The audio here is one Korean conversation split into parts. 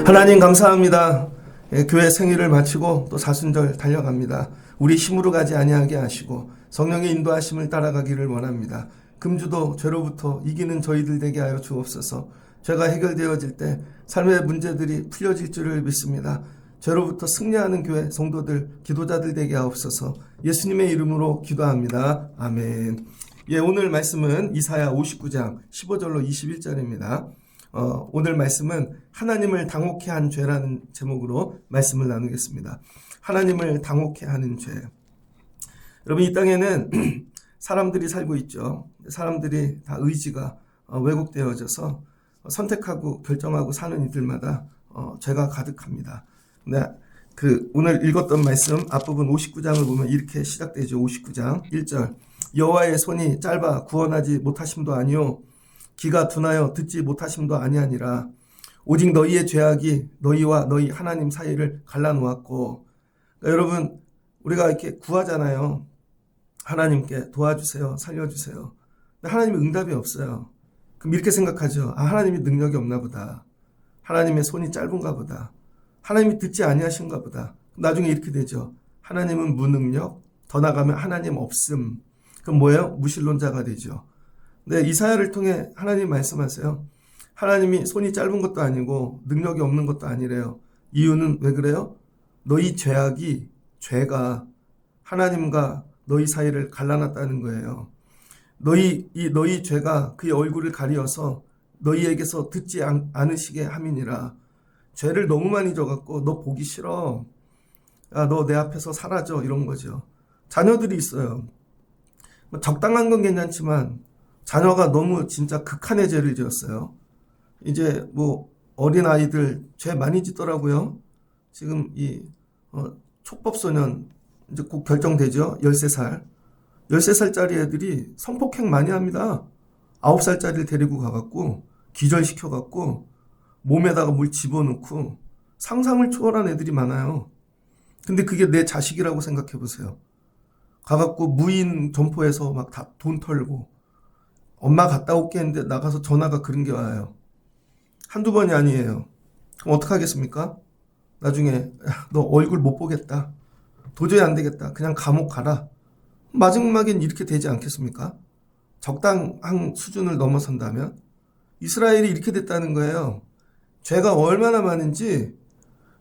하나님 감사합니다. 교회 생일을 마치고 또 사순절 달려갑니다. 우리 힘으로 가지 아니하게 하시고 성령의 인도하심을 따라가기를 원합니다. 금주도 죄로부터 이기는 저희들 되게 하여 주옵소서. 죄가 해결되어질 때 삶의 문제들이 풀려질 줄을 믿습니다. 죄로부터 승리하는 교회 성도들, 기도자들 되게 하옵소서. 예수님의 이름으로 기도합니다. 아멘. 오늘 말씀은 이사야 59장 15절로 21절입니다. 오늘 말씀은 하나님을 당혹해 한 죄라는 제목으로 말씀을 나누겠습니다. 하나님을 당혹해 하는 죄. 여러분, 이 땅에는 사람들이 살고 있죠. 사람들이 다 의지가 왜곡되어져서 선택하고 결정하고 사는 이들마다 죄가 가득합니다. 오늘 읽었던 말씀 앞부분 59장을 보면 이렇게 시작되죠. 59장 1절. 여호와의 손이 짧아 구원하지 못하심도 아니요 귀가 둔하여 듣지 못하심도 아니하니라. 오직 너희의 죄악이 너희와 너희 하나님 사이를 갈라놓았고. 그러니까 여러분, 우리가 이렇게 구하잖아요. 하나님께 도와주세요, 살려주세요. 근데 하나님의 응답이 없어요. 그럼 이렇게 생각하죠. 하나님이 능력이 없나 보다. 하나님의 손이 짧은가 보다. 하나님이 듣지 아니하신가 보다. 나중에 이렇게 되죠. 하나님은 무능력, 더 나가면 하나님 없음. 그럼 뭐예요? 무신론자가 되죠. 네, 이사야를 통해 하나님 말씀하세요. 하나님이 손이 짧은 것도 아니고 능력이 없는 것도 아니래요. 이유는 왜 그래요? 너희 죄가 하나님과 너희 사이를 갈라놨다는 거예요. 너희 죄가 그의 얼굴을 가리어서 너희에게서 듣지 않으시게 함이니라. 죄를 너무 많이 져갖고 너 보기 싫어. 너 내 앞에서 사라져. 이런 거죠. 자녀들이 있어요. 적당한 건 괜찮지만 자녀가 너무 진짜 극한의 죄를 지었어요. 이제 어린아이들 죄 많이 짓더라고요. 지금 촉법소년 이제 곧 결정되죠. 13살. 13살짜리 애들이 성폭행 많이 합니다. 9살짜리를 데리고 가갖고 기절시켜갖고 몸에다가 물 집어넣고 상상을 초월한 애들이 많아요. 근데 그게 내 자식이라고 생각해 보세요. 가갖고 무인 점포에서 막 다 돈 털고 엄마 갔다 올게 했는데 나가서 전화가 그런 게 와요. 한두 번이 아니에요. 그럼 어떡하겠습니까? 나중에 너 얼굴 못 보겠다. 도저히 안 되겠다. 그냥 감옥 가라. 마지막엔 이렇게 되지 않겠습니까? 적당한 수준을 넘어선다면 이스라엘이 이렇게 됐다는 거예요. 죄가 얼마나 많은지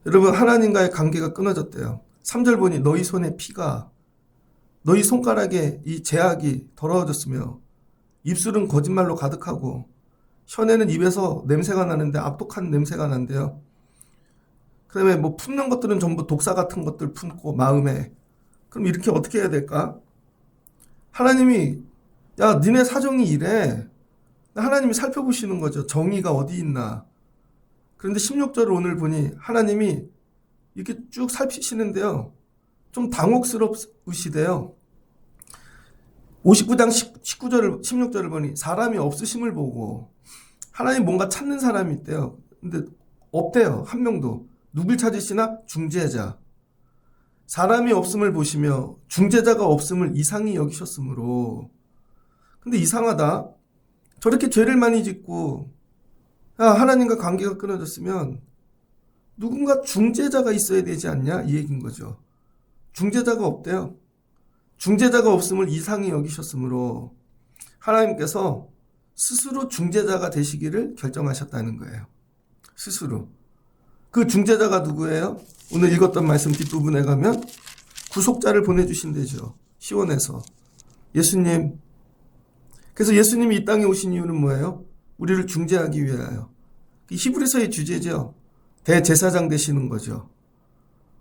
여러분, 하나님과의 관계가 끊어졌대요. 3절 보니 너희 손에 피가, 너희 손가락에 이 죄악이 더러워졌으며 입술은 거짓말로 가득하고 혀내는 입에서 냄새가 나는데 악독한 냄새가 난대요. 그 다음에 품는 것들은 전부 독사 같은 것들 품고 마음에. 그럼 이렇게 어떻게 해야 될까? 하나님이 니네 사정이 이래. 하나님이 살펴보시는 거죠. 정의가 어디 있나. 그런데 16절을 오늘 보니 하나님이 이렇게 쭉 살피시는데요. 좀 당혹스러우시대요. 59장 16절을 보니 사람이 없으심을 보고 하나님 뭔가 찾는 사람이 있대요. 근데 없대요. 한 명도. 누굴 찾으시나? 중재자. 사람이 없음을 보시며 중재자가 없음을 이상히 여기셨으므로. 근데 이상하다. 저렇게 죄를 많이 짓고 하나님과 관계가 끊어졌으면 누군가 중재자가 있어야 되지 않냐? 이 얘기인 거죠. 중재자가 없대요. 중재자가 없음을 이상히 여기셨으므로 하나님께서 스스로 중재자가 되시기를 결정하셨다는 거예요. 스스로. 그 중재자가 누구예요? 오늘 읽었던 말씀 뒷부분에 가면 구속자를 보내주신대죠. 시온에서. 예수님. 그래서 예수님이 이 땅에 오신 이유는 뭐예요? 우리를 중재하기 위하여. 히브리서의 주제죠. 대제사장 되시는 거죠.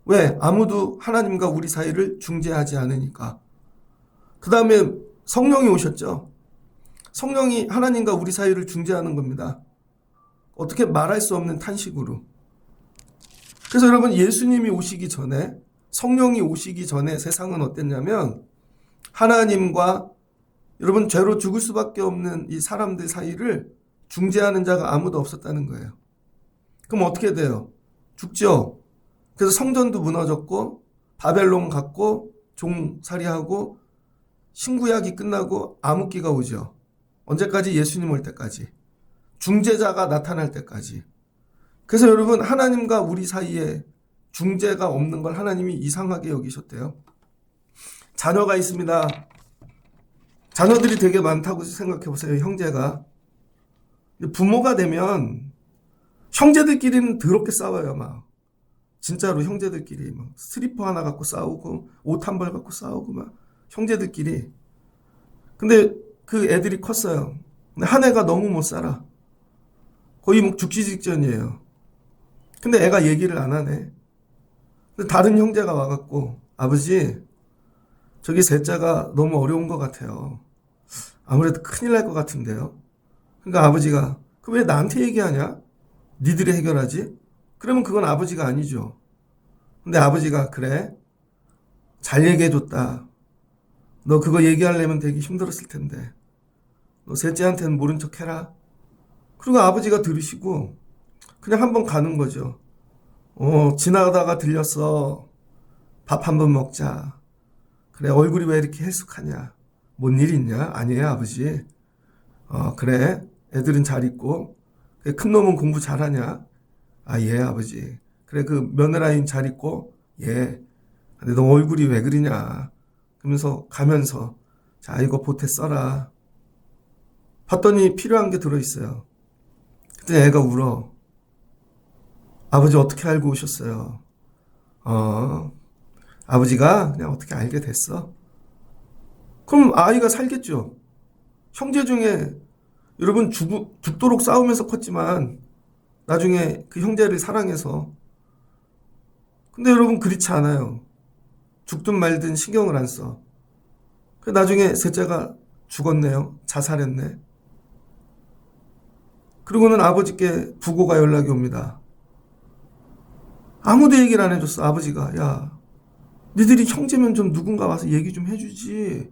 왜? 아무도 하나님과 우리 사이를 중재하지 않으니까. 그 다음에 성령이 오셨죠. 성령이 하나님과 우리 사이를 중재하는 겁니다. 어떻게 말할 수 없는 탄식으로. 그래서 여러분, 예수님이 오시기 전에, 성령이 오시기 전에 세상은 어땠냐면 하나님과 여러분 죄로 죽을 수밖에 없는 이 사람들 사이를 중재하는 자가 아무도 없었다는 거예요. 그럼 어떻게 돼요? 죽죠. 그래서 성전도 무너졌고 바벨론 갔고 종살이하고 신구약이 끝나고 암흑기가 오죠. 언제까지? 예수님 올 때까지. 중재자가 나타날 때까지. 그래서 여러분, 하나님과 우리 사이에 중재가 없는 걸 하나님이 이상하게 여기셨대요. 자녀가 있습니다. 자녀들이 되게 많다고 생각해 보세요. 형제가. 부모가 되면 형제들끼리는 더럽게 싸워요. 막 진짜로 형제들끼리 막 스리퍼 하나 갖고 싸우고 옷 한 벌 갖고 싸우고 막 형제들끼리. 근데 그 애들이 컸어요. 근데 한 애가 너무 못 살아. 거의 뭐 죽기 직전이에요. 근데 애가 얘기를 안 하네. 근데 다른 형제가 와갖고, 아버지, 저기 셋째가 너무 어려운 것 같아요. 아무래도 큰일 날 것 같은데요. 그러니까 아버지가, 그 왜 나한테 얘기하냐? 니들이 해결하지? 그러면 그건 아버지가 아니죠. 근데 아버지가, 그래, 잘 얘기해줬다. 너 그거 얘기하려면 되게 힘들었을 텐데 너 셋째한테는 모른 척 해라. 그리고 아버지가 들으시고 그냥 한번 가는 거죠. 지나가다가 들렸어. 밥 한번 먹자. 그래, 얼굴이 왜 이렇게 해숙하냐? 뭔 일 있냐? 아니에요, 아버지. 그래, 애들은 잘 있고. 그래, 큰 놈은 공부 잘하냐? 아, 예, 아버지. 그래, 그 며느라인 잘 있고. 예. 근데 너 얼굴이 왜 그러냐? 그러면서 가면서, 자, 이거 보태 써라. 봤더니 필요한 게 들어있어요. 그때 애가 울어. 아버지 어떻게 알고 오셨어요? 아버지가 그냥 어떻게 알게 됐어. 그럼 아이가 살겠죠. 형제 중에 여러분 죽도록 싸우면서 컸지만 나중에 그 형제를 사랑해서. 근데 여러분 그렇지 않아요. 죽든 말든 신경을 안 써. 나중에 셋째가 죽었네요. 자살했네. 그리고는 아버지께 부고가 연락이 옵니다. 아무도 얘기를 안 해줬어. 아버지가, 야, 니들이 형제면 좀 누군가 와서 얘기 좀 해주지.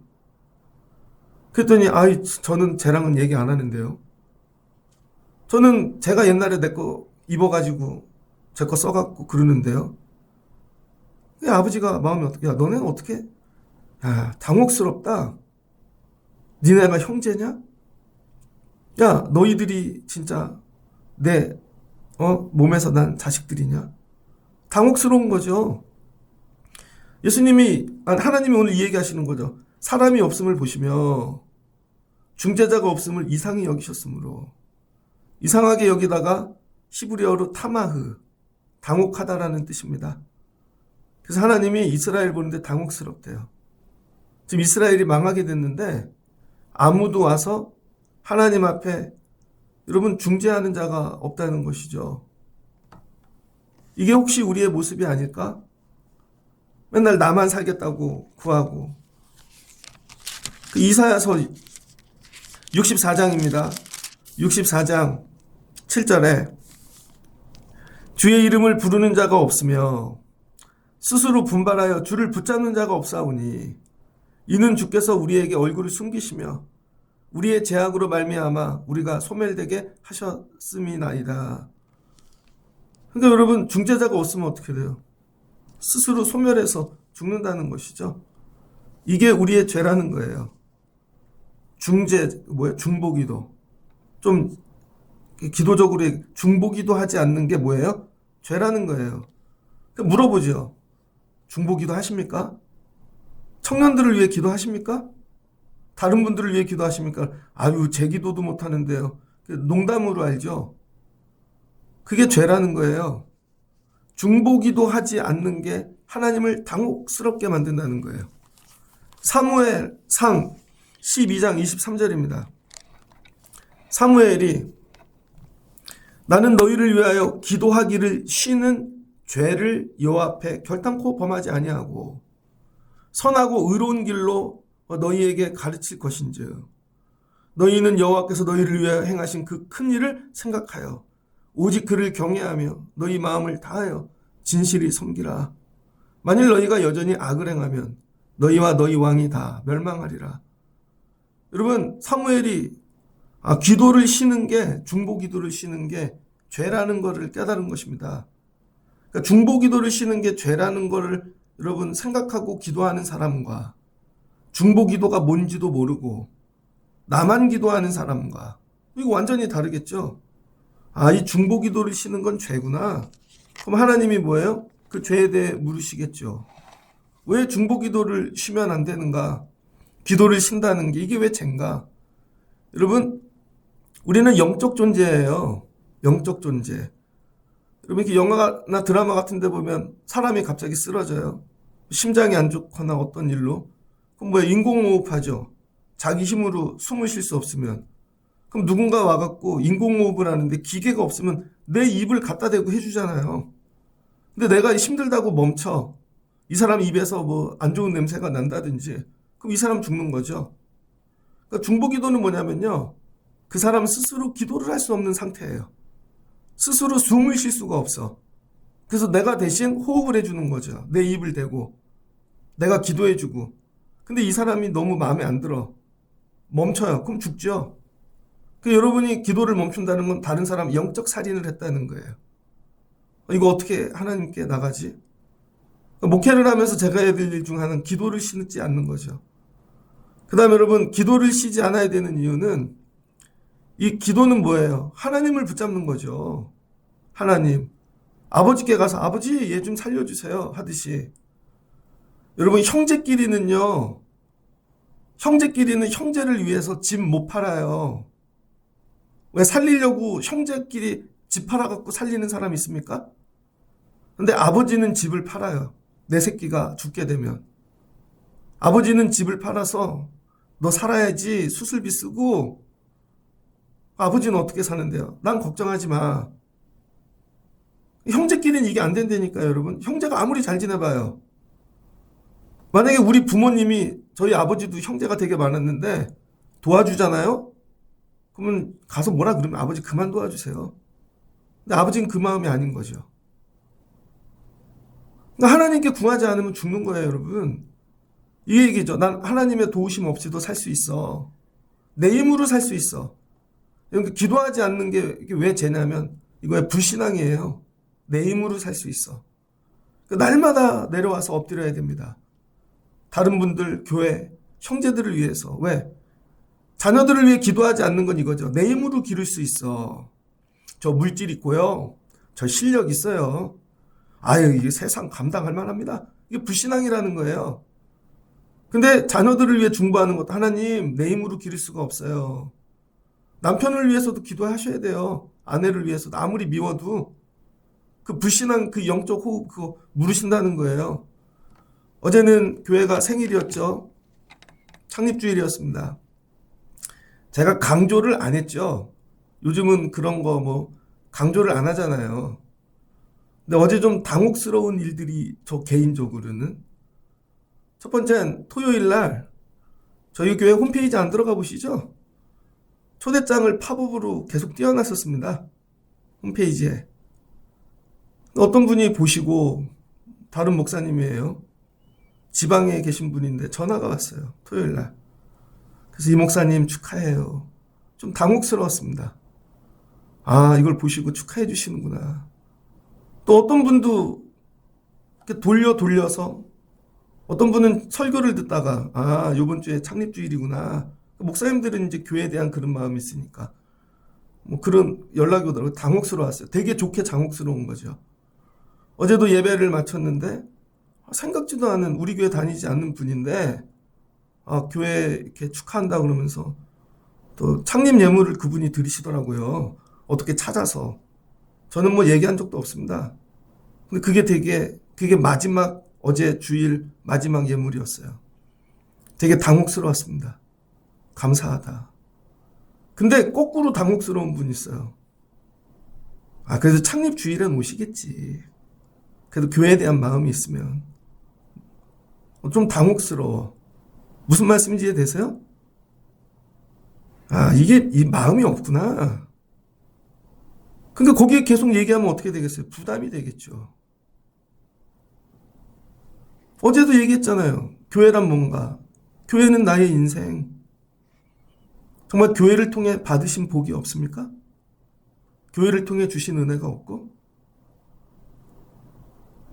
그랬더니, 저는 쟤랑은 얘기 안 하는데요. 저는 제가 옛날에 내 거 입어가지고 제 거 써갖고 그러는데요. 아버지가 마음이 어떻게, 야, 너네는 어떻게? 야, 당혹스럽다. 니네가 형제냐? 야, 너희들이 진짜 내 몸에서 난 자식들이냐? 당혹스러운 거죠. 하나님이 오늘 이 얘기 하시는 거죠. 사람이 없음을 보시며 중재자가 없음을 이상히 여기셨으므로. 이상하게 여기다가 히브리어로 타마흐, 당혹하다라는 뜻입니다. 그래서 하나님이 이스라엘 보는데 당혹스럽대요. 지금 이스라엘이 망하게 됐는데 아무도 와서 하나님 앞에 여러분 중재하는 자가 없다는 것이죠. 이게 혹시 우리의 모습이 아닐까? 맨날 나만 살겠다고 구하고. 그 이사야서 64장입니다. 64장 7절에 주의 이름을 부르는 자가 없으며 스스로 분발하여 주를 붙잡는 자가 없사오니 이는 주께서 우리에게 얼굴을 숨기시며 우리의 죄악으로 말미암아 우리가 소멸되게 하셨음이나이다. 그러니까 여러분, 중재자가 없으면 어떻게 돼요? 스스로 소멸해서 죽는다는 것이죠. 이게 우리의 죄라는 거예요. 중보기도. 좀 기도적으로 중보기도 하지 않는 게 뭐예요? 죄라는 거예요. 그러니까 물어보죠. 중보기도 하십니까? 청년들을 위해 기도하십니까? 다른 분들을 위해 기도하십니까? 제 기도도 못하는데요. 농담으로 알죠? 그게 죄라는 거예요. 중보기도 하지 않는 게 하나님을 당혹스럽게 만든다는 거예요. 사무엘상 12장 23절입니다. 사무엘이 나는 너희를 위하여 기도하기를 쉬는 죄를 여호와 앞에 결단코 범하지 아니하고 선하고 의로운 길로 너희에게 가르칠 것인즉 너희는 여호와께서 너희를 위하여 행하신 그 큰 일을 생각하여 오직 그를 경외하며 너희 마음을 다하여 진실히 섬기라. 만일 너희가 여전히 악을 행하면 너희와 너희 왕이 다 멸망하리라. 여러분, 사무엘이 기도를 쉬는 게, 중보기도를 쉬는 게 죄라는 것을 깨달은 것입니다. 그러니까 중보기도를 쉬는 게 죄라는 것을 여러분 생각하고 기도하는 사람과 중보 기도가 뭔지도 모르고 나만 기도하는 사람과 이거 완전히 다르겠죠. 아, 이 중보 기도를 쉬는 건 죄구나. 그럼 하나님이 뭐예요? 그 죄에 대해 물으시겠죠. 왜 중보 기도를 쉬면 안 되는가? 기도를 쉰다는 게 이게 왜 죄인가? 여러분, 우리는 영적 존재예요. 영적 존재. 여러분, 이렇게 영화나 드라마 같은 데 보면 사람이 갑자기 쓰러져요. 심장이 안 좋거나 어떤 일로. 그럼 뭐야? 인공호흡하죠. 자기 힘으로 숨을 쉴 수 없으면. 그럼 누군가 와갖고 인공호흡을 하는데 기계가 없으면 내 입을 갖다 대고 해주잖아요. 근데 내가 힘들다고 멈춰. 이 사람 입에서 뭐 안 좋은 냄새가 난다든지. 그럼 이 사람 죽는 거죠. 그러니까 중보 기도는 뭐냐면요. 그 사람 스스로 기도를 할 수 없는 상태예요. 스스로 숨을 쉴 수가 없어. 그래서 내가 대신 호흡을 해주는 거죠. 내 입을 대고. 내가 기도해주고. 근데 이 사람이 너무 마음에 안 들어. 멈춰요. 그럼 죽죠. 여러분이 기도를 멈춘다는 건 다른 사람 영적 살인을 했다는 거예요. 이거 어떻게 하나님께 나가지? 목회를 하면서 제가 해야 될 일 중 하나는 기도를 쉬지 않는 거죠. 그 다음에 여러분, 기도를 쉬지 않아야 되는 이유는 이 기도는 뭐예요? 하나님을 붙잡는 거죠. 하나님. 아버지께 가서 아버지 얘 좀 살려주세요 하듯이. 여러분, 형제끼리는 형제를 위해서 집 못 팔아요. 왜 살리려고 형제끼리 집 팔아갖고 살리는 사람 있습니까? 근데 아버지는 집을 팔아요. 내 새끼가 죽게 되면. 아버지는 집을 팔아서 너 살아야지 수술비 쓰고. 아버지는 어떻게 사는데요? 난 걱정하지 마. 형제끼리는 이게 안 된다니까요, 여러분. 형제가 아무리 잘 지내봐요. 만약에 우리 부모님이 저희 아버지도 형제가 되게 많았는데 도와주잖아요? 그러면 가서 뭐라 그러면 아버지 그만 도와주세요. 근데 아버지는 그 마음이 아닌 거죠. 그러니까 하나님께 구하지 않으면 죽는 거예요, 여러분. 이 얘기죠. 난 하나님의 도우심 없이도 살 수 있어. 내 힘으로 살 수 있어. 그러니까 기도하지 않는 게 왜 죄냐면 이거야 불신앙이에요. 내 힘으로 살 수 있어. 그러니까 날마다 내려와서 엎드려야 됩니다. 다른 분들, 교회, 형제들을 위해서. 왜? 자녀들을 위해 기도하지 않는 건 이거죠. 내 힘으로 기를 수 있어. 저 물질 있고요. 저 실력 있어요. 아유, 이게 세상 감당할 만합니다. 이게 불신앙이라는 거예요. 근데 자녀들을 위해 중보하는 것도 하나님, 내 힘으로 기를 수가 없어요. 남편을 위해서도 기도하셔야 돼요. 아내를 위해서도 아무리 미워도 그 불신앙, 그 영적 호흡 그거 물으신다는 거예요. 어제는 교회가 생일이었죠. 창립주일이었습니다. 제가 강조를 안 했죠. 요즘은 그런 거 뭐 강조를 안 하잖아요. 근데 어제 좀 당혹스러운 일들이 저 개인적으로는. 첫 번째는 토요일 날 저희 교회 홈페이지 안 들어가 보시죠. 초대장을 팝업으로 계속 띄워놨었습니다. 홈페이지에. 어떤 분이 보시고 다른 목사님이에요. 지방에 계신 분인데 전화가 왔어요. 토요일 날. 그래서 이 목사님 축하해요. 좀 당혹스러웠습니다. 아, 이걸 보시고 축하해 주시는구나. 또 어떤 분도 이렇게 돌려서 어떤 분은 설교를 듣다가 아, 요번 주에 창립주일이구나. 목사님들은 이제 교회에 대한 그런 마음이 있으니까 뭐 그런 연락이 오더라고요. 당혹스러웠어요. 되게 좋게 당혹스러운 거죠. 어제도 예배를 마쳤는데 생각지도 않은 우리 교회 다니지 않는 분인데 교회 이렇게 축하한다 그러면서 또 창립 예물을 그분이 드리시더라고요. 어떻게 찾아서. 저는 뭐 얘기한 적도 없습니다. 근데 그게 마지막 어제 주일 마지막 예물이었어요. 되게 당혹스러웠습니다. 감사하다. 근데 거꾸로 당혹스러운 분이 있어요. 그래도 창립 주일엔 오시겠지. 그래도 교회에 대한 마음이 있으면. 좀 당혹스러워. 무슨 말씀인지 이해되세요? 이게 이 마음이 없구나. 근데 거기에 계속 얘기하면 어떻게 되겠어요? 부담이 되겠죠. 어제도 얘기했잖아요. 교회란 뭔가. 교회는 나의 인생. 정말 교회를 통해 받으신 복이 없습니까? 교회를 통해 주신 은혜가 없고?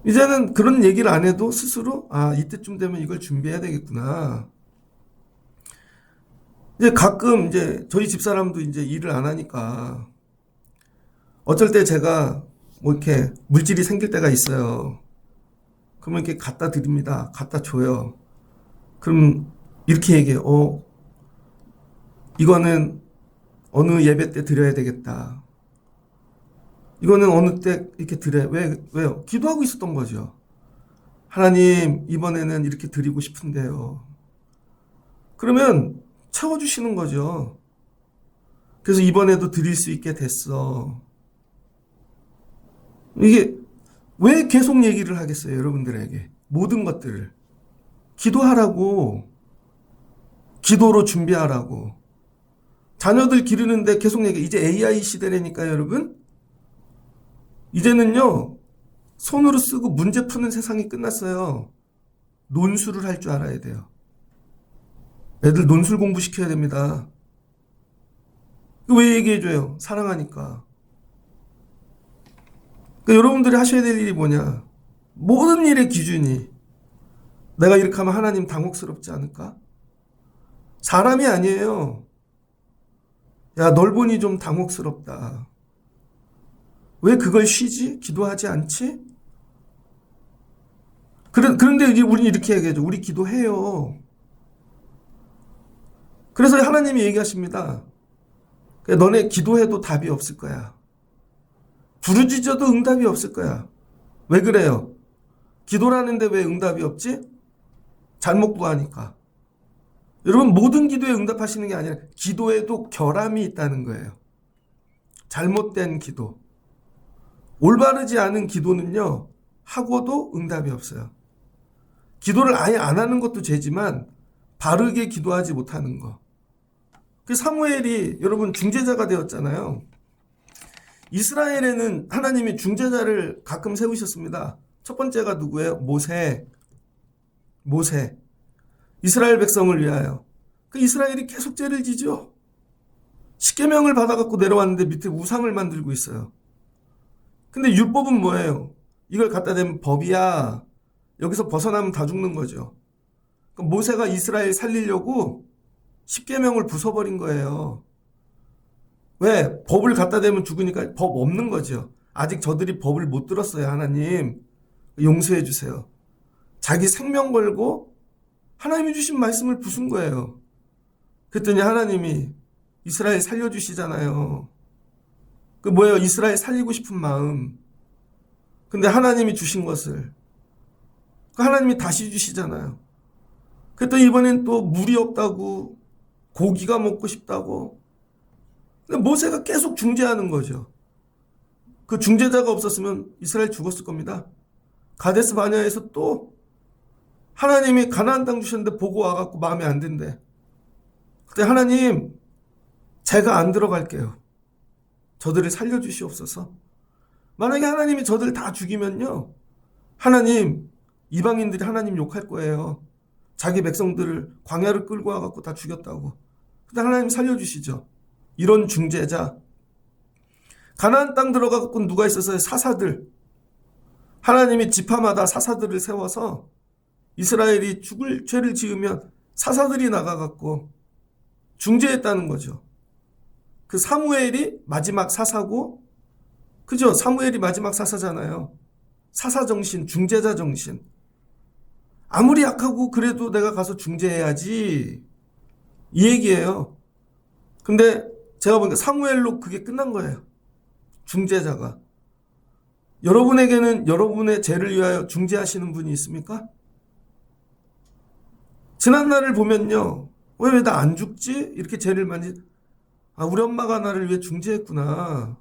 이제는 그런 얘기를 안 해도 스스로 이때쯤 되면 이걸 준비해야 되겠구나. 이제 가끔 이제 저희 집사람도 이제 일을 안 하니까 어쩔 때 제가 뭐 이렇게 물질이 생길 때가 있어요. 그러면 이렇게 갖다 드립니다. 갖다 줘요. 그럼 이렇게 얘기해요. 이거는 어느 예배 때 드려야 되겠다. 이거는 어느 때 이렇게 드려요. 왜요? 기도하고 있었던 거죠. 하나님, 이번에는 이렇게 드리고 싶은데요. 그러면 채워주시는 거죠. 그래서 이번에도 드릴 수 있게 됐어. 이게 왜 계속 얘기를 하겠어요, 여러분들에게? 모든 것들을. 기도하라고. 기도로 준비하라고. 자녀들 기르는데 계속 얘기. 이제 AI 시대라니까요, 여러분. 이제는요, 손으로 쓰고 문제 푸는 세상이 끝났어요. 논술을 할 줄 알아야 돼요. 애들 논술 공부시켜야 됩니다. 왜 얘기해줘요? 사랑하니까. 그러니까 여러분들이 하셔야 될 일이 뭐냐? 모든 일의 기준이 내가 이렇게 하면 하나님 당혹스럽지 않을까? 사람이 아니에요. 야, 널 보니 좀 당혹스럽다. 왜 그걸 쉬지? 기도하지 않지? 그런데 이제 우리는 이렇게 얘기하죠. 우리 기도해요. 그래서 하나님이 얘기하십니다. 너네 기도해도 답이 없을 거야. 부르짖어도 응답이 없을 거야. 왜 그래요? 기도라는데 왜 응답이 없지? 잘못 구하니까. 여러분, 모든 기도에 응답하시는 게 아니라 기도에도 결함이 있다는 거예요. 잘못된 기도. 올바르지 않은 기도는요, 하고도 응답이 없어요. 기도를 아예 안 하는 것도 죄지만 바르게 기도하지 못하는 거. 그 사무엘이 여러분 중재자가 되었잖아요. 이스라엘에는 하나님이 중재자를 가끔 세우셨습니다. 첫 번째가 누구예요? 모세. 이스라엘 백성을 위하여. 그 이스라엘이 계속 죄를 지죠. 십계명을 받아갖고 내려왔는데 밑에 우상을 만들고 있어요. 근데 율법은 뭐예요? 이걸 갖다 대면 법이야. 여기서 벗어나면 다 죽는 거죠. 모세가 이스라엘 살리려고 십계명을 부숴버린 거예요. 왜? 법을 갖다 대면 죽으니까 법 없는 거죠. 아직 저들이 법을 못 들었어요. 하나님 용서해 주세요. 자기 생명 걸고 하나님이 주신 말씀을 부순 거예요. 그랬더니 하나님이 이스라엘 살려주시잖아요. 그 뭐예요? 이스라엘 살리고 싶은 마음. 근데 하나님이 주신 것을 하나님이 다시 주시잖아요. 그랬더니 이번엔 또 물이 없다고, 고기가 먹고 싶다고. 근데 모세가 계속 중재하는 거죠. 그 중재자가 없었으면 이스라엘 죽었을 겁니다. 가데스 바냐에서 또 하나님이 가나안 땅 주셨는데 보고 와갖고 마음에 안 든대. 그때 하나님, 제가 안 들어갈게요. 저들을 살려주시옵소서. 만약에 하나님이 저들 다 죽이면요, 하나님, 이방인들이 하나님 욕할 거예요. 자기 백성들을 광야를 끌고 와갖고 다 죽였다고. 근데 하나님 살려주시죠. 이런 중재자. 가나안 땅 들어가갖고 누가 있었어요? 사사들. 하나님이 지파마다 사사들을 세워서 이스라엘이 죽을 죄를 지으면 사사들이 나가갖고 중재했다는 거죠. 그 사무엘이 마지막 사사고, 그죠? 사무엘이 마지막 사사잖아요. 사사 정신, 중재자 정신. 아무리 약하고 그래도 내가 가서 중재해야지. 이 얘기예요. 근데 제가 보니까 사무엘로 그게 끝난 거예요. 중재자가. 여러분에게는 여러분의 죄를 위하여 중재하시는 분이 있습니까? 지난날을 보면요. 왜 나 안 죽지? 이렇게 죄를 많이, 우리 엄마가 나를 위해 중재했구나.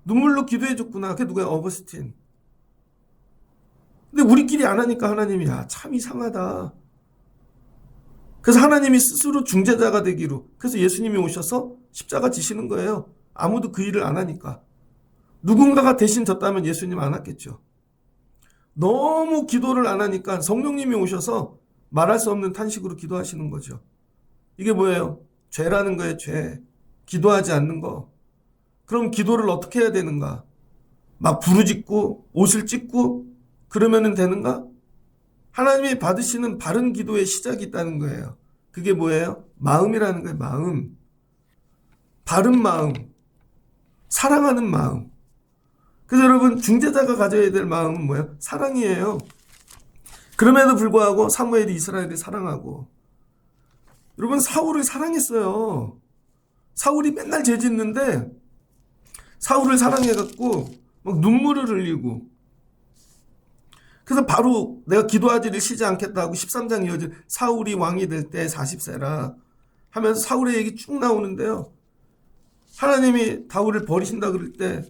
눈물로 기도해줬구나. 그게 누구야? 어거스틴. 근데 우리끼리 안 하니까 하나님이 참 이상하다. 그래서 하나님이 스스로 중재자가 되기로. 그래서 예수님이 오셔서 십자가 지시는 거예요. 아무도 그 일을 안 하니까. 누군가가 대신 졌다면 예수님 안 왔겠죠. 너무 기도를 안 하니까 성령님이 오셔서 말할 수 없는 탄식으로 기도하시는 거죠. 이게 뭐예요? 죄라는 거예요, 죄. 기도하지 않는 거. 그럼 기도를 어떻게 해야 되는가? 막 부르짖고 옷을 찢고 그러면은 되는가? 하나님이 받으시는 바른 기도의 시작이 있다는 거예요. 그게 뭐예요? 마음이라는 거예요. 마음. 바른 마음. 사랑하는 마음. 그래서 여러분 중재자가 가져야 될 마음은 뭐예요? 사랑이에요. 그럼에도 불구하고 사무엘이 이스라엘을 사랑하고, 여러분 사울을 사랑했어요. 사울이 맨날 죄 짓는데 사울을 사랑해갖고 막 눈물을 흘리고, 그래서 바로 내가 기도하지를 쉬지 않겠다 하고 13장 이어진 사울이 왕이 될 때 40세라 하면서 사울의 얘기 쭉 나오는데요. 하나님이 다윗을 버리신다 그럴 때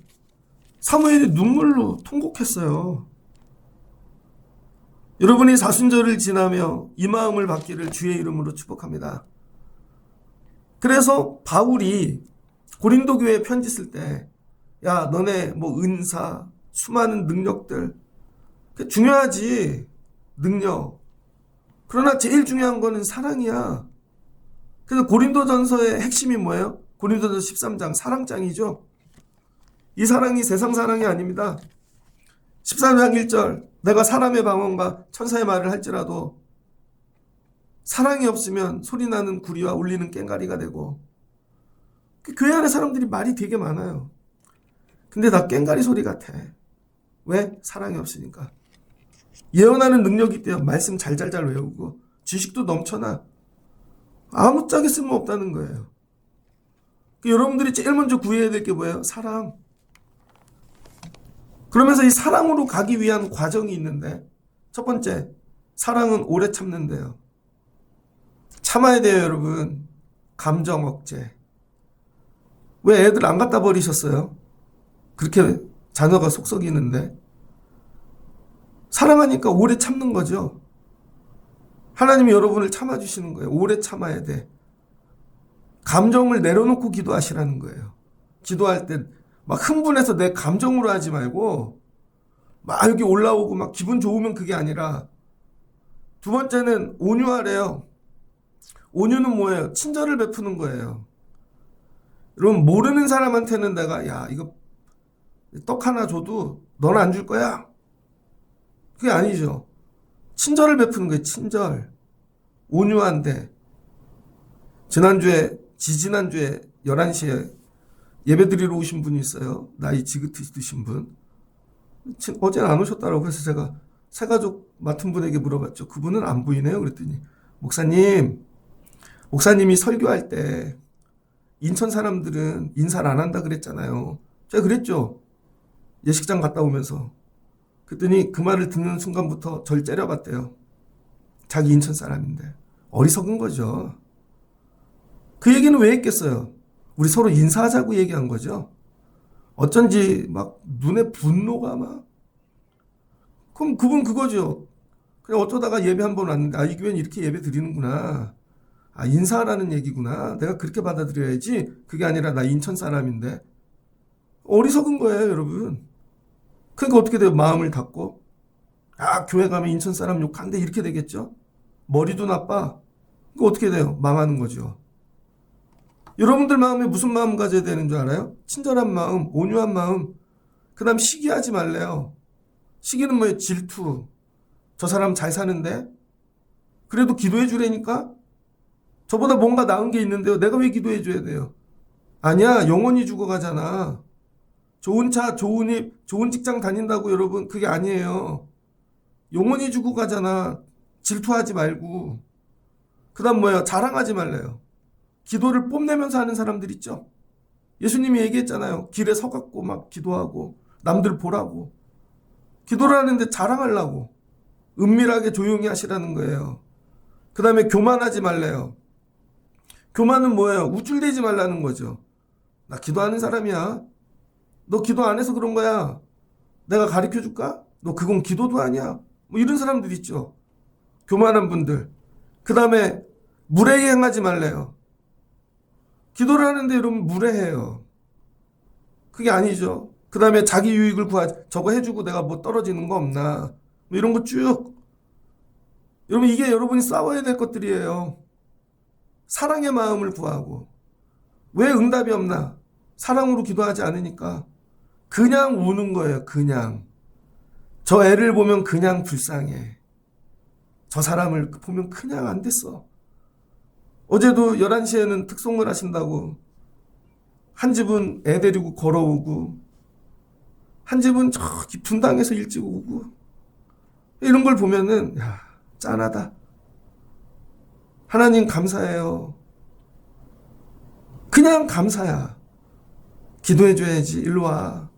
사무엘이 눈물로 통곡했어요. 여러분이 사순절을 지나며 이 마음을 받기를 주의 이름으로 축복합니다. 그래서 바울이 고린도 교회에 편지 쓸 때, 야 너네 뭐 은사, 수많은 능력들 중요하지, 능력. 그러나 제일 중요한 거는 사랑이야. 그래서 고린도전서의 핵심이 뭐예요? 고린도전서 13장 사랑장이죠. 이 사랑이 세상 사랑이 아닙니다. 13장 1절 내가 사람의 방언과 천사의 말을 할지라도 사랑이 없으면 소리나는 구리와 울리는 꽹과리가 되고, 교회 안에 사람들이 말이 되게 많아요. 근데 다 꽹과리 소리 같아. 왜? 사랑이 없으니까. 예언하는 능력이 있대요. 말씀 잘잘잘 외우고 지식도 넘쳐나. 아무짝에 쓸모없다는 거예요. 여러분들이 제일 먼저 구해야 될 게 뭐예요? 사랑. 그러면서 이 사랑으로 가기 위한 과정이 있는데, 첫 번째, 사랑은 오래 참는데요. 참아야 돼요, 여러분. 감정 억제. 왜 애들 안 갖다 버리셨어요? 그렇게 자녀가 속 썩이는데. 사랑하니까 오래 참는 거죠. 하나님이 여러분을 참아주시는 거예요. 오래 참아야 돼. 감정을 내려놓고 기도하시라는 거예요. 기도할 때 막 흥분해서 내 감정으로 하지 말고 막 여기 올라오고 막 기분 좋으면 그게 아니라, 두 번째는 온유하래요. 온유는 뭐예요? 친절을 베푸는 거예요. 여러분 모르는 사람한테는 내가 야 이거 떡 하나 줘도 넌 안 줄 거야? 그게 아니죠. 친절을 베푸는 거예요. 친절. 온유한데. 지지난주에 11시에 예배 드리러 오신 분이 있어요. 나이 지긋으신 분. 어제는 안 오셨다라고 해서 제가 새가족 맡은 분에게 물어봤죠. 그분은 안 보이네요. 그랬더니 목사님이 설교할 때 인천 사람들은 인사를 안 한다 그랬잖아요. 제가 그랬죠. 예식장 갔다 오면서. 그랬더니 그 말을 듣는 순간부터 절 째려봤대요. 자기 인천 사람인데. 어리석은 거죠. 그 얘기는 왜 했겠어요? 우리 서로 인사하자고 얘기한 거죠. 어쩐지 막 눈에 분노가 막. 그럼 그분 그거죠. 그냥 어쩌다가 예배 한 번 왔는데, 아, 이 교회는 이렇게 예배 드리는구나. 아, 인사하라는 얘기구나. 내가 그렇게 받아들여야지. 그게 아니라 나 인천 사람인데. 어리석은 거예요, 여러분. 그러니까 어떻게 돼요? 마음을 닫고. 아, 교회 가면 인천 사람 욕한데 이렇게 되겠죠? 머리도 나빠. 그거 어떻게 돼요? 망하는 거죠. 여러분들 마음에 무슨 마음 가져야 되는 줄 알아요? 친절한 마음, 온유한 마음. 그 다음 시기하지 말래요. 시기는 뭐예요? 질투. 저 사람 잘 사는데? 그래도 기도해 주라니까? 저보다 뭔가 나은 게 있는데요. 내가 왜 기도해 줘야 돼요? 아니야, 영원히 죽어가잖아. 좋은 차, 좋은 입, 좋은 직장 다닌다고 여러분, 그게 아니에요. 영원히 죽고 가잖아. 질투하지 말고. 그 다음 뭐예요? 자랑하지 말래요. 기도를 뽐내면서 하는 사람들 있죠. 예수님이 얘기했잖아요. 길에 서갖고 막 기도하고 남들 보라고. 기도를 하는데 자랑하려고. 은밀하게 조용히 하시라는 거예요. 그 다음에 교만하지 말래요. 교만은 뭐예요? 우쭐대지 말라는 거죠. 나 기도하는 사람이야. 너 기도 안 해서 그런 거야. 내가 가르쳐 줄까? 너 그건 기도도 아니야. 뭐 이런 사람들 있죠. 교만한 분들. 그 다음에 무례행하지 말래요. 기도를 하는데 여러분 무례해요. 그게 아니죠. 그 다음에 자기 유익을 저거 해주고 내가 뭐 떨어지는 거 없나. 뭐 이런 거 쭉. 여러분 이게 여러분이 싸워야 될 것들이에요. 사랑의 마음을 구하고. 왜 응답이 없나? 사랑으로 기도하지 않으니까. 그냥 우는 거예요. 그냥 저 애를 보면 그냥 불쌍해. 저 사람을 보면 그냥 안 됐어. 어제도 11시에는 특송을 하신다고 한 집은 애 데리고 걸어오고 한 집은 저기 분당에서 일찍 오고 이런 걸 보면은 야, 짠하다. 하나님 감사해요. 그냥 감사야. 기도해줘야지. 일로 와.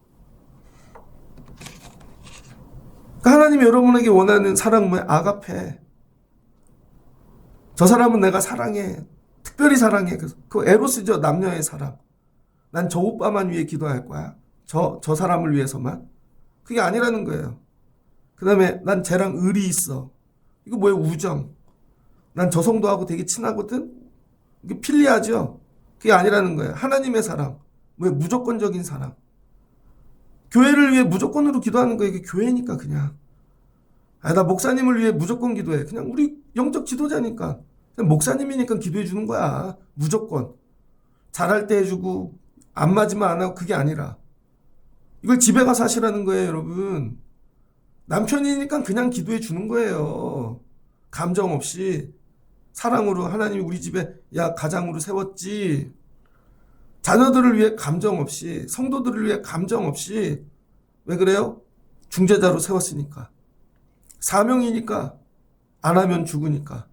하나님이 여러분에게 원하는 사랑 뭐야? 아가페. 저 사람은 내가 사랑해. 특별히 사랑해. 그 에로스죠. 남녀의 사랑. 난 저 오빠만 위해 기도할 거야. 저 사람을 위해서만. 그게 아니라는 거예요. 그 다음에 난 쟤랑 의리 있어. 이거 뭐예요? 우정. 난 저 성도하고 되게 친하거든? 이게 필리아죠? 그게 아니라는 거예요. 하나님의 사랑. 왜 무조건적인 사랑. 교회를 위해 무조건으로 기도하는 거예요. 이게 교회니까 그냥. 나 목사님을 위해 무조건 기도해. 그냥 우리 영적 지도자니까. 그냥 목사님이니까 기도해 주는 거야. 무조건. 잘할 때 해주고 안 맞으면 안 하고 그게 아니라. 이걸 집에 가서 하시라는 거예요, 여러분. 남편이니까 그냥 기도해 주는 거예요. 감정 없이. 사랑으로 하나님이 우리 집에 가장으로 세웠지. 자녀들을 위해 감정 없이, 성도들을 위해 감정 없이. 왜 그래요? 중재자로 세웠으니까. 사명이니까. 안 하면 죽으니까.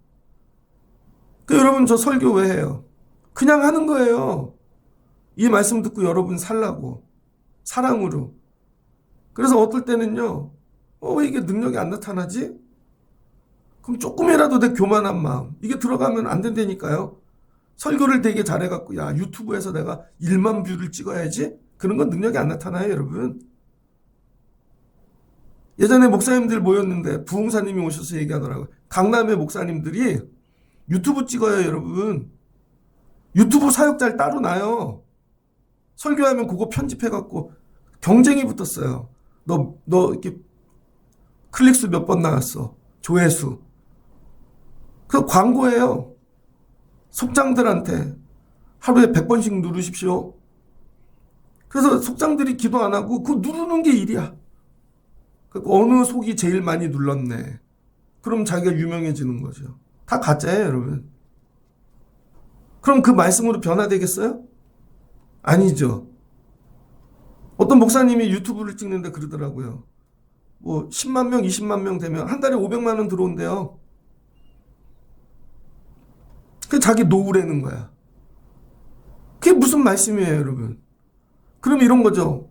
여러분 저 설교 왜 해요? 그냥 하는 거예요. 이 말씀 듣고 여러분 살라고. 사랑으로. 그래서 어떨 때는요. 왜 이게 능력이 안 나타나지? 그럼 조금이라도 내 교만한 마음. 이게 들어가면 안 된다니까요. 설교를 되게 잘해갖고 유튜브에서 내가 1만 뷰를 찍어야지? 그런 건 능력이 안 나타나요, 여러분. 예전에 목사님들 모였는데 부흥사님이 오셔서 얘기하더라고요. 강남의 목사님들이 유튜브 찍어요, 여러분. 유튜브 사역자를 따로 놔요. 설교하면 그거 편집해갖고 경쟁이 붙었어요. 너 이렇게 클릭수 몇 번 나왔어. 조회수. 그 광고예요. 속장들한테 하루에 100번씩 누르십시오. 그래서 속장들이 기도 안 하고 그거 누르는 게 일이야. 어느 속이 제일 많이 눌렀네. 그럼 자기가 유명해지는 거죠. 다 가짜예요, 여러분. 그럼 그 말씀으로 변화되겠어요? 아니죠. 어떤 목사님이 유튜브를 찍는데 그러더라고요. 10만 명, 20만 명 되면 한 달에 500만 원 들어온대요. 그게 자기 노후라는 거야. 그게 무슨 말씀이에요, 여러분? 그럼 이런 거죠.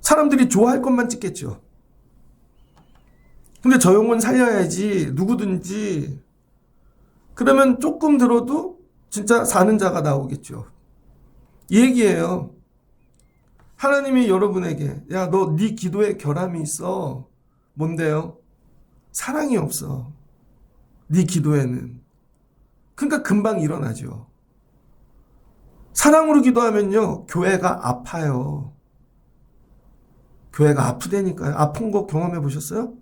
사람들이 좋아할 것만 찍겠죠. 근데 저 영혼 살려야지, 누구든지. 그러면 조금 들어도 진짜 사는 자가 나오겠죠. 이 얘기예요. 하나님이 여러분에게, 너 네 기도에 결함이 있어. 뭔데요? 사랑이 없어. 네 기도에는. 그러니까 금방 일어나죠. 사랑으로 기도하면요, 교회가 아파요. 교회가 아프다니까요. 아픈 거 경험해 보셨어요?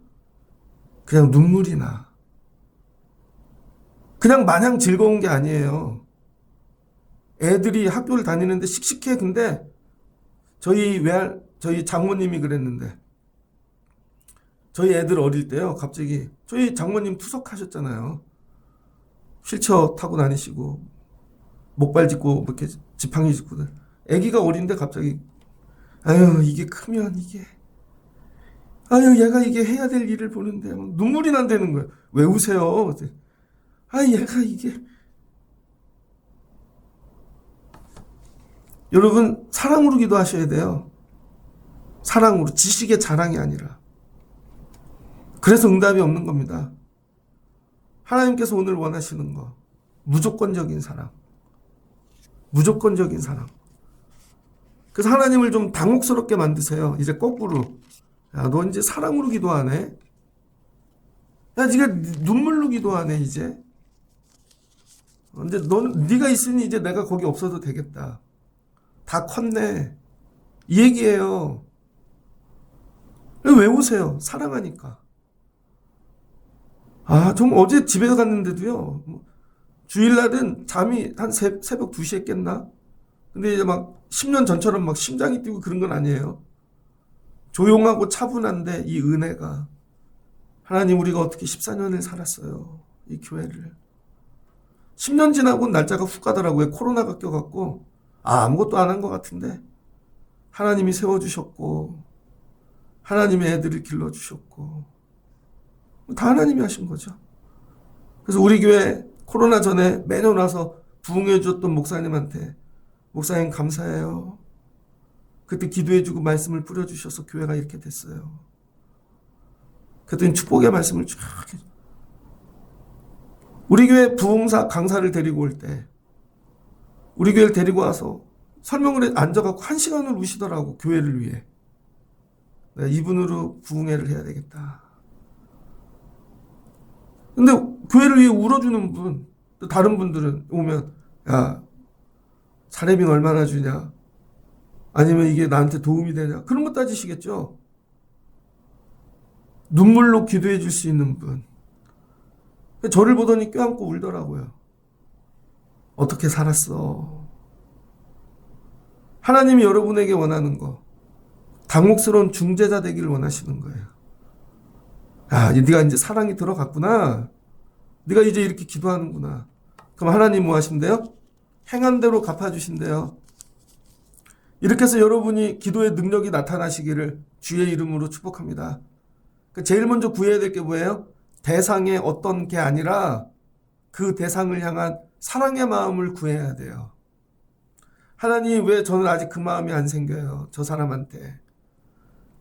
그냥 눈물이 나. 그냥 마냥 즐거운 게 아니에요. 애들이 학교를 다니는데 씩씩해. 근데 저희 장모님이 그랬는데, 저희 애들 어릴 때요, 갑자기 저희 장모님 투석하셨잖아요. 휠체어 타고 다니시고 목발 짚고 이렇게 지팡이 짚고 애기가 어린데 갑자기 이게 크면 이게 얘가 이게 해야 될 일을 보는데 막 눈물이 난다는 거예요. 왜 우세요? 얘가 이게. 여러분 사랑으로 기도하셔야 돼요. 사랑으로. 지식의 자랑이 아니라. 그래서 응답이 없는 겁니다. 하나님께서 오늘 원하시는 거 무조건적인 사랑. 무조건적인 사랑. 그래서 하나님을 좀 당혹스럽게 만드세요. 이제 거꾸로. 너 이제 사랑으로 기도하네. 네가 눈물로 기도하네 이제. 이제 네가 있으니 이제 내가 거기 없어도 되겠다. 다 컸네. 이 얘기예요. 왜 오세요? 사랑하니까. 좀 어제 집에 갔는데도요. 주일날은 잠이 한 새벽 2시에 깼나? 근데 이제 막 10년 전처럼 막 심장이 뛰고 그런 건 아니에요. 조용하고 차분한데 이 은혜가 하나님, 우리가 어떻게 14년을 살았어요, 이 교회를. 10년 지나고 날짜가 훅 가더라고요. 코로나가 껴갖고 아무것도 안 한 것 같은데 하나님이 세워주셨고 하나님의 애들을 길러주셨고 다 하나님이 하신 거죠. 그래서 우리 교회 코로나 전에 매년 와서 부흥해 줬던 목사님한테, 목사님 감사해요. 그때 기도해주고 말씀을 뿌려주셔서 교회가 이렇게 됐어요. 그랬더니 축복의 말씀을 쫙 해줘. 우리 교회 부흥사 강사를 데리고 올 때 우리 교회를 데리고 와서 설명을 해 앉아갖고 1시간을 우시더라고. 교회를 위해. 내가 이분으로 부흥회를 해야 되겠다. 근데 교회를 위해 울어주는 분, 또 다른 분들은 오면, 야, 사례비는 얼마나 주냐? 아니면 이게 나한테 도움이 되냐? 그런 거 따지시겠죠? 눈물로 기도해 줄 수 있는 분. 저를 보더니 껴안고 울더라고요. 어떻게 살았어? 하나님이 여러분에게 원하는 거, 당혹스러운 중재자 되기를 원하시는 거예요. 야, 네가 이제 사랑이 들어갔구나. 네가 이제 이렇게 기도하는구나. 그럼 하나님 뭐 하신대요? 행한 대로 갚아주신대요. 이렇게 해서 여러분이 기도의 능력이 나타나시기를 주의 이름으로 축복합니다. 제일 먼저 구해야 될 게 뭐예요? 대상의 어떤 게 아니라 그 대상을 향한 사랑의 마음을 구해야 돼요. 하나님, 왜 저는 아직 그 마음이 안 생겨요? 저 사람한테.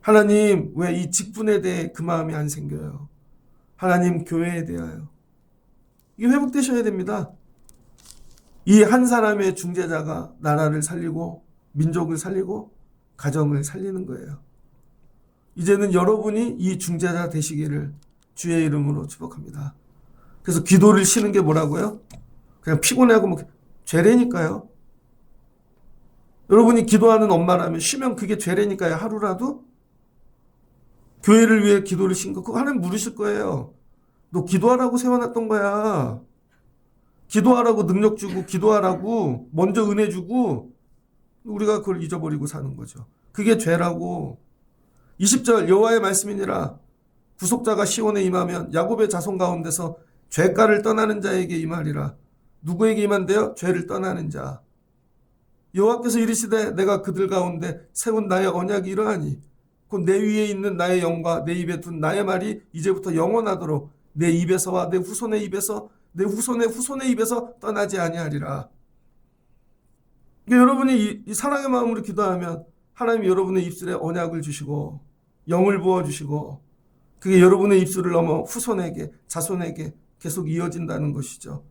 하나님, 왜 이 직분에 대해 그 마음이 안 생겨요? 하나님, 교회에 대하여. 이게 회복되셔야 됩니다. 이 한 사람의 중재자가 나라를 살리고 민족을 살리고 가정을 살리는 거예요. 이제는 여러분이 이 중재자 되시기를 주의 이름으로 축복합니다. 그래서 기도를 쉬는 게 뭐라고요? 그냥 피곤해하고 뭐 죄래니까요. 여러분이 기도하는 엄마라면 쉬면 그게 죄래니까요. 하루라도 교회를 위해 기도를 쉰 거, 그거 하나님 물으실 거예요. 너 기도하라고 세워놨던 거야. 기도하라고 능력 주고 기도하라고 먼저 은혜 주고 우리가 그걸 잊어버리고 사는 거죠. 그게 죄라고. 20절 여호와의 말씀이니라. 구속자가 시온에 임하면 야곱의 자손 가운데서 죄가를 떠나는 자에게 임하리라. 누구에게 임한대요? 죄를 떠나는 자. 여호와께서 이르시되 내가 그들 가운데 세운 나의 언약이 이러하니 곧 내 위에 있는 나의 영과 내 입에 둔 나의 말이 이제부터 영원하도록 내 입에서와 내 후손의 입에서 내 후손의 후손의 입에서 떠나지 아니하리라. 그러니까 여러분이 이 사랑의 마음으로 기도하면 하나님이 여러분의 입술에 언약을 주시고 영을 부어주시고 그게 여러분의 입술을 넘어 후손에게 자손에게 계속 이어진다는 것이죠.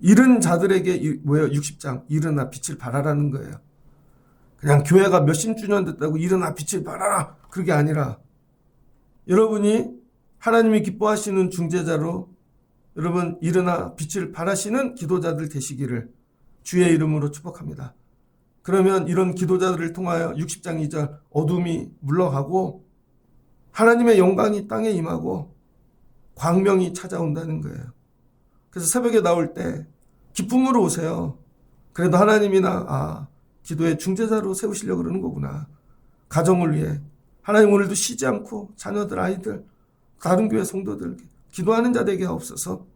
이른 자들에게 뭐예요? 60장 일어나 빛을 발하라는 거예요. 그냥 교회가 몇십 주년 됐다고 일어나 빛을 발하라 그게 아니라 여러분이 하나님이 기뻐하시는 중재자로 여러분 일어나 빛을 발하시는 기도자들 되시기를 주의 이름으로 축복합니다. 그러면 이런 기도자들을 통하여 60장 2절 어둠이 물러가고 하나님의 영광이 땅에 임하고 광명이 찾아온다는 거예요. 그래서 새벽에 나올 때 기쁨으로 오세요. 그래도 하나님이나 기도의 중재자로 세우시려고 그러는 거구나. 가정을 위해 하나님 오늘도 쉬지 않고 자녀들 아이들 다른 교회 성도들 기도하는 자 되게 하옵소서.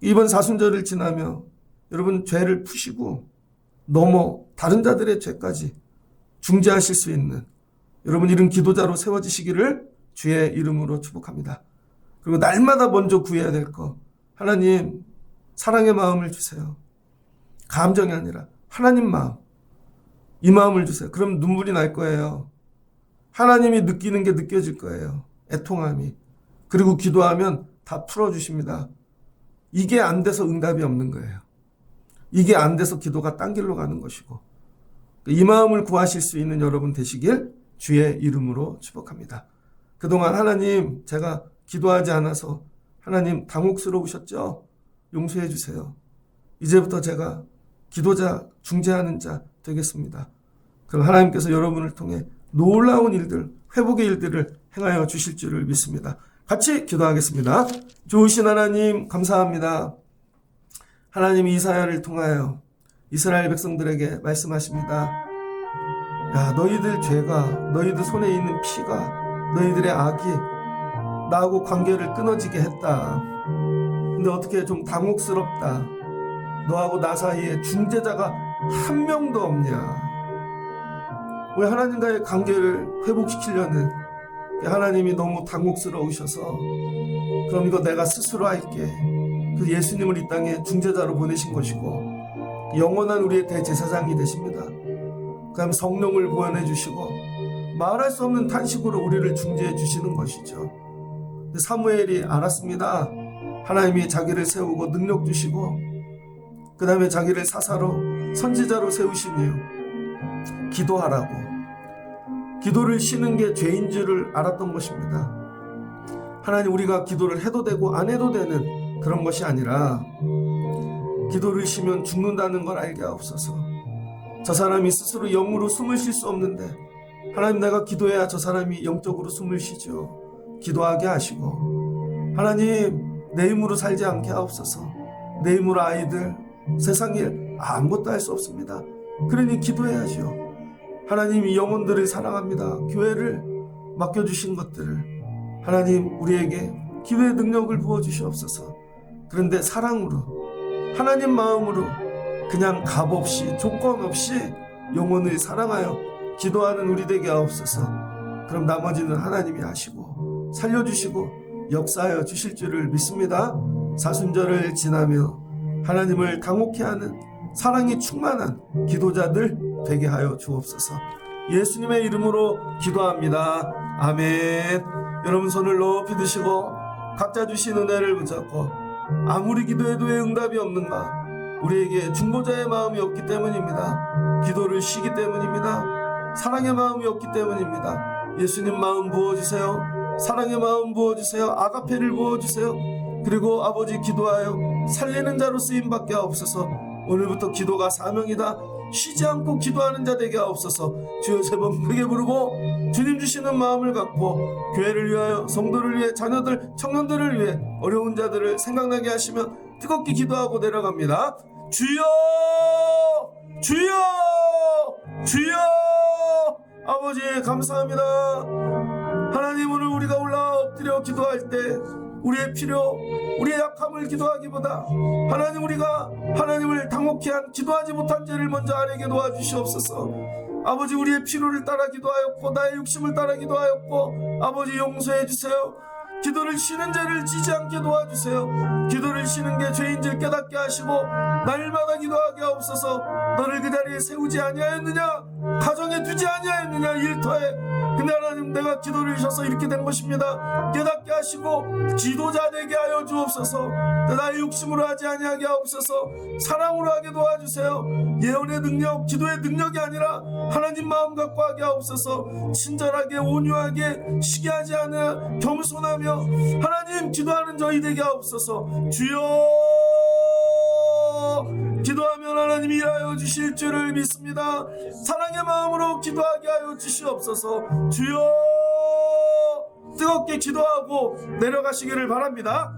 이번 사순절을 지나며 여러분 죄를 푸시고 넘어 다른 자들의 죄까지 중재하실 수 있는 여러분 이런 기도자로 세워지시기를 주의 이름으로 축복합니다. 그리고 날마다 먼저 구해야 될 거 하나님 사랑의 마음을 주세요. 감정이 아니라 하나님 마음 이 마음을 주세요. 그럼 눈물이 날 거예요. 하나님이 느끼는 게 느껴질 거예요. 애통함이. 그리고 기도하면 다 풀어주십니다. 이게 안 돼서 응답이 없는 거예요. 이게 안 돼서 기도가 딴 길로 가는 것이고 이 마음을 구하실 수 있는 여러분 되시길 주의 이름으로 축복합니다. 그동안 하나님 제가 기도하지 않아서 하나님 당혹스러우셨죠? 용서해 주세요. 이제부터 제가 기도자, 중재하는 자 되겠습니다. 그럼 하나님께서 여러분을 통해 놀라운 일들, 회복의 일들을 행하여 주실 줄을 믿습니다. 같이 기도하겠습니다. 좋으신 하나님 감사합니다. 하나님이 이사야를 통하여 이스라엘 백성들에게 말씀하십니다. 야, 너희들 죄가, 너희들 손에 있는 피가, 너희들의 악이 나하고 관계를 끊어지게 했다. 근데 어떻게 좀 당혹스럽다. 너하고 나 사이에 중재자가 한 명도 없냐. 왜 하나님과의 관계를 회복시키려는 하나님이 너무 당혹스러우셔서 그럼 이거 내가 스스로 할게. 그 예수님을 이 땅에 중재자로 보내신 것이고 영원한 우리의 대제사장이 되십니다. 그다음 성령을 보현해 주시고 말할 수 없는 탄식으로 우리를 중재해 주시는 것이죠. 사무엘이 알았습니다. 하나님이 자기를 세우고 능력 주시고 그 다음에 자기를 사사로 선지자로 세우신 이유 기도하라고. 기도를 쉬는 게 죄인 줄을 알았던 것입니다. 하나님, 우리가 기도를 해도 되고 안 해도 되는 그런 것이 아니라 기도를 쉬면 죽는다는 걸 알게 하옵소서. 저 사람이 스스로 영으로 숨을 쉴 수 없는데 하나님, 내가 기도해야 저 사람이 영적으로 숨을 쉬죠. 기도하게 하시고 하나님, 내 힘으로 살지 않게 하옵소서. 내 힘으로 아이들, 세상 일 아무것도 할 수 없습니다. 그러니 기도해야죠. 하나님이 영혼들을 사랑합니다. 교회를 맡겨주신 것들을 하나님 우리에게 기도의 능력을 부어주시옵소서. 그런데 사랑으로, 하나님 마음으로 그냥 값 없이 조건 없이 영혼을 사랑하여 기도하는 우리 되게 하옵소서. 그럼 나머지는 하나님이 하시고 살려주시고 역사하여 주실 줄을 믿습니다. 사순절을 지나며 하나님을 당혹해 하는 사랑이 충만한 기도자들 되게 하여 주옵소서. 예수님의 이름으로 기도합니다. 아멘. 여러분 손을 높이 드시고 각자 주신 은혜를 붙잡고 아무리 기도해도 왜 응답이 없는가? 우리에게 중보자의 마음이 없기 때문입니다. 기도를 쉬기 때문입니다. 사랑의 마음이 없기 때문입니다. 예수님 마음 부어주세요. 사랑의 마음 부어주세요. 아가페를 부어주세요. 그리고 아버지 기도하여 살리는 자로 쓰임받게 하옵소서. 오늘부터 기도가 사명이다. 쉬지 않고 기도하는 자 되게 하옵소서. 주여 세 번 크게 부르고 주님 주시는 마음을 갖고 교회를 위하여, 성도를 위해, 자녀들, 청년들을 위해 어려운 자들을 생각나게 하시면 뜨겁게 기도하고 내려갑니다. 주여, 주여, 주여. 아버지 감사합니다. 하나님, 오늘 우리가 올라와 엎드려 기도할 때 우리의 필요, 우리의 약함을 기도하기보다 하나님, 우리가 하나님을 당혹해 한 기도하지 못한 죄를 먼저 아뢰게 도와주시옵소서. 아버지, 우리의 필요를 따라 기도하였고 나의 욕심을 따라 기도하였고 아버지 용서해 주세요. 기도를 쉬는 죄를 지지 않게 도와주세요. 기도를 쉬는 게 죄인줄 깨닫게 하시고 날마다 기도하게 하옵소서. 너를 그 자리에 세우지 아니하였느냐? 가정에 두지 아니하였느냐? 일터에. 근데 하나님, 내가 기도를 쉬어서 이렇게 된 것입니다. 깨닫게 하시고 지도자 되게 하여 주옵소서. 나의 욕심으로 하지 아니하게 하옵소서. 사랑으로 하게 도와주세요. 예언의 능력, 기도의 능력이 아니라 하나님 마음 갖고 하게 하옵소서. 친절하게, 온유하게, 시기하지 않아 겸손하며 하나님 기도하는 저희 되게 하옵소서. 주여, 기도하면 하나님이 일하여 주실 줄을 믿습니다. 사랑의 마음으로 기도하게 하여 주시옵소서. 주여, 뜨겁게 기도하고 내려가시기를 바랍니다.